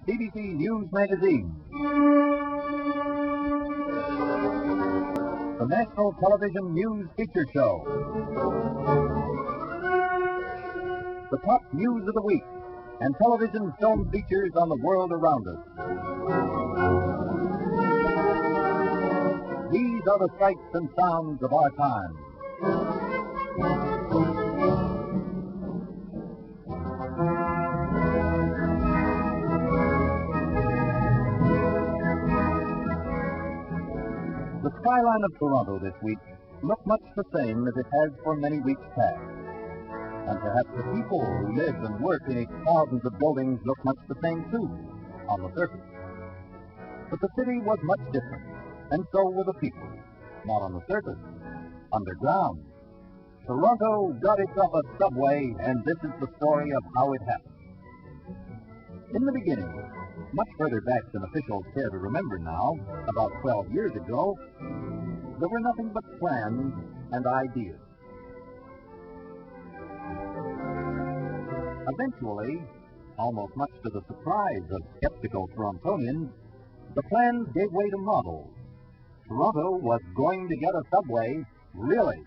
TTC News Magazine. The National Television News Feature Show. The top news of the week and television film features on the world around us. These are the sights and sounds of our time. The skyline of Toronto this week looked much the same as it has for many weeks past. And perhaps the people who live and work in its thousands of buildings look much the same too, on the surface. But the city was much different, and so were the people. Not on the surface, underground. Toronto got itself a subway, and this is the story of how it happened. In the beginning, much further back than officials care to remember now, about 12 years ago, there were nothing but plans and ideas. Eventually, almost much to the surprise of skeptical Torontonians, the plans gave way to models. Toronto was going to get a subway, really.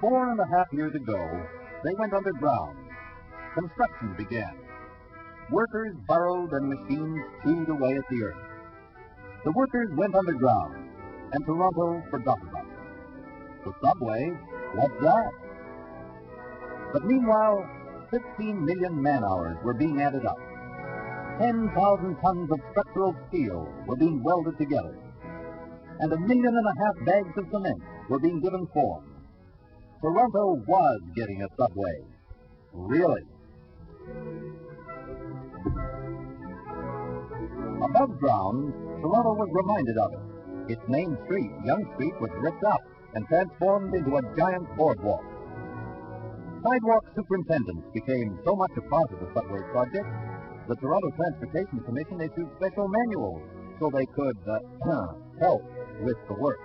Four and a half years ago, they went underground. Construction began. Workers burrowed and machines chewed away at the earth. The workers went underground, and Toronto forgot about it. The subway, what's that? But meanwhile, 15 million man-hours were being added up. 10,000 tons of structural steel were being welded together. And 1.5 million bags of cement were being given form. Toronto was getting a subway. Really. Above ground, Toronto was reminded of it. Its main street, Yonge Street, was ripped up and transformed into a giant boardwalk. Sidewalk superintendents became so much a part of the subway project, the Toronto Transportation Commission issued special manuals so they could help with the work.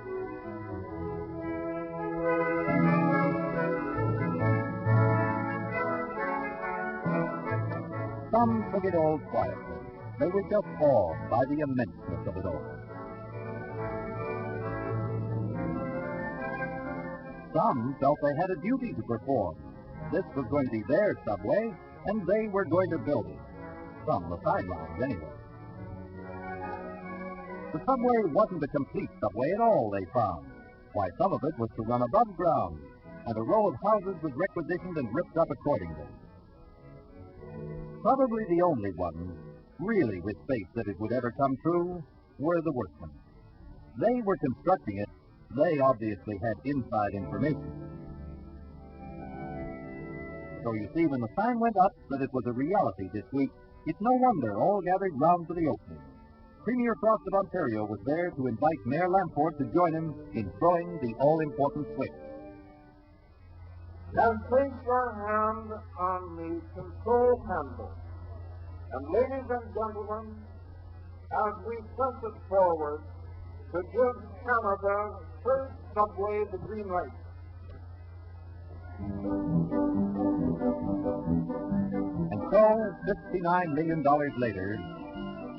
Some took it all quietly. They were just awed by the immenseness of it all. Some felt they had a duty to perform. This was going to be their subway, and they were going to build it. From the sidelines, anyway. The subway wasn't a complete subway at all, they found. Why, some of it was to run above ground, and a row of houses was requisitioned and ripped up accordingly. Probably the only ones, really with faith that it would ever come true, were the workmen. They were constructing it. They obviously had inside information. So you see, when the sign went up that it was a reality this week, it's no wonder all gathered round for the opening. Premier Frost of Ontario was there to invite Mayor Lamport to join him in throwing the all-important switch. Now place your hand on the control handle. And ladies and gentlemen, as we press it forward to give Canada's first subway the green light. And so, $59 million later,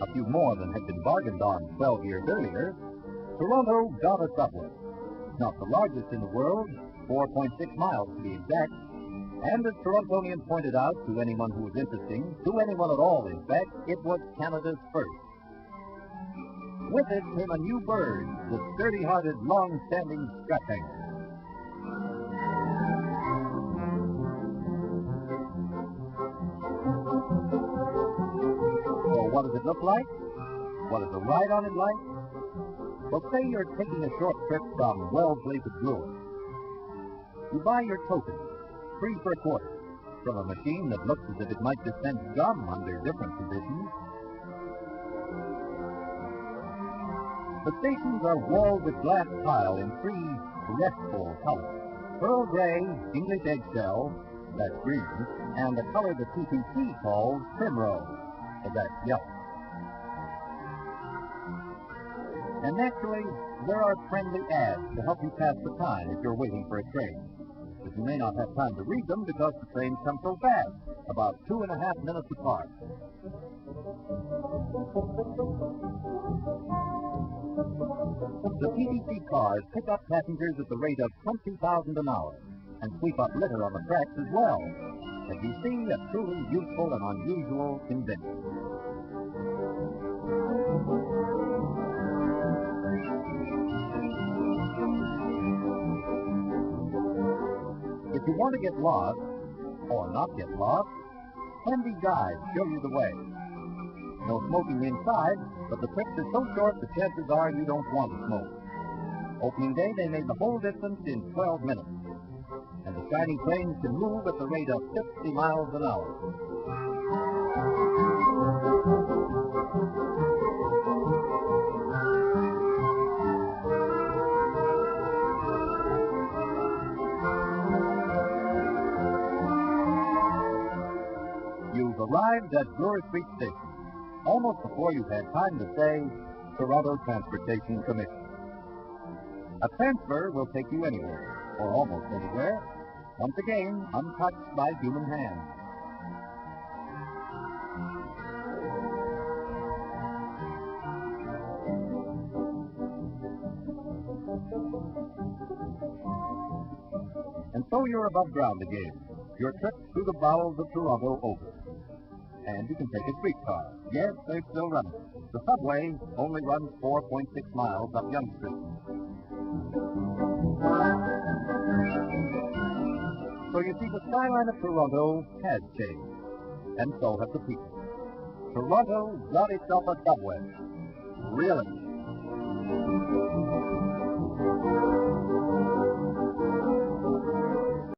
a few more than had been bargained on 12 years earlier, Toronto got a subway. Not the largest in the world, 4.6 miles to be exact, and as Torontonians pointed out to anyone who was interesting, to anyone at all in fact, it was Canada's first. With it came a new bird, the sturdy-hearted, long-standing strap hanger. So what does it look like? What is the ride on it like? Well, say you're taking a short trip from Wellesley to Brewer. You buy your token, 3 for a quarter, from a machine that looks as if it might dispense gum under different conditions. The stations are walled with glass tile in 3 restful colors. Pearl gray, English eggshell, that's green, and a color the TTC calls primrose, that's yellow. And naturally, there are friendly ads to help you pass the time if you're waiting for a train. but you may not have time to read them because the trains come so fast, about 2.5 minutes apart. The TTC cars pick up passengers at the rate of 20,000 an hour and sweep up litter on the tracks as well. As you see, a truly useful and unusual invention. If you want to get lost, or not get lost, handy guides show you the way. No smoking inside, but the trips are so short the chances are you don't want to smoke. Opening day, they made the whole distance in 12 minutes. And the shiny trains can move at the rate of 50 miles an hour. You've arrived at Yonge Station, almost before you've had time to say, Toronto Transportation Commission. A transfer will take you anywhere, or almost anywhere, once again untouched by human hands. And so you're above ground again, your trip through the bowels of Toronto over. And you can take a streetcar. Yes, they're still running. The subway only runs 4.6 miles up Yonge Street. So you see, the skyline of Toronto has changed, and so have the people. Toronto got itself a subway. Really?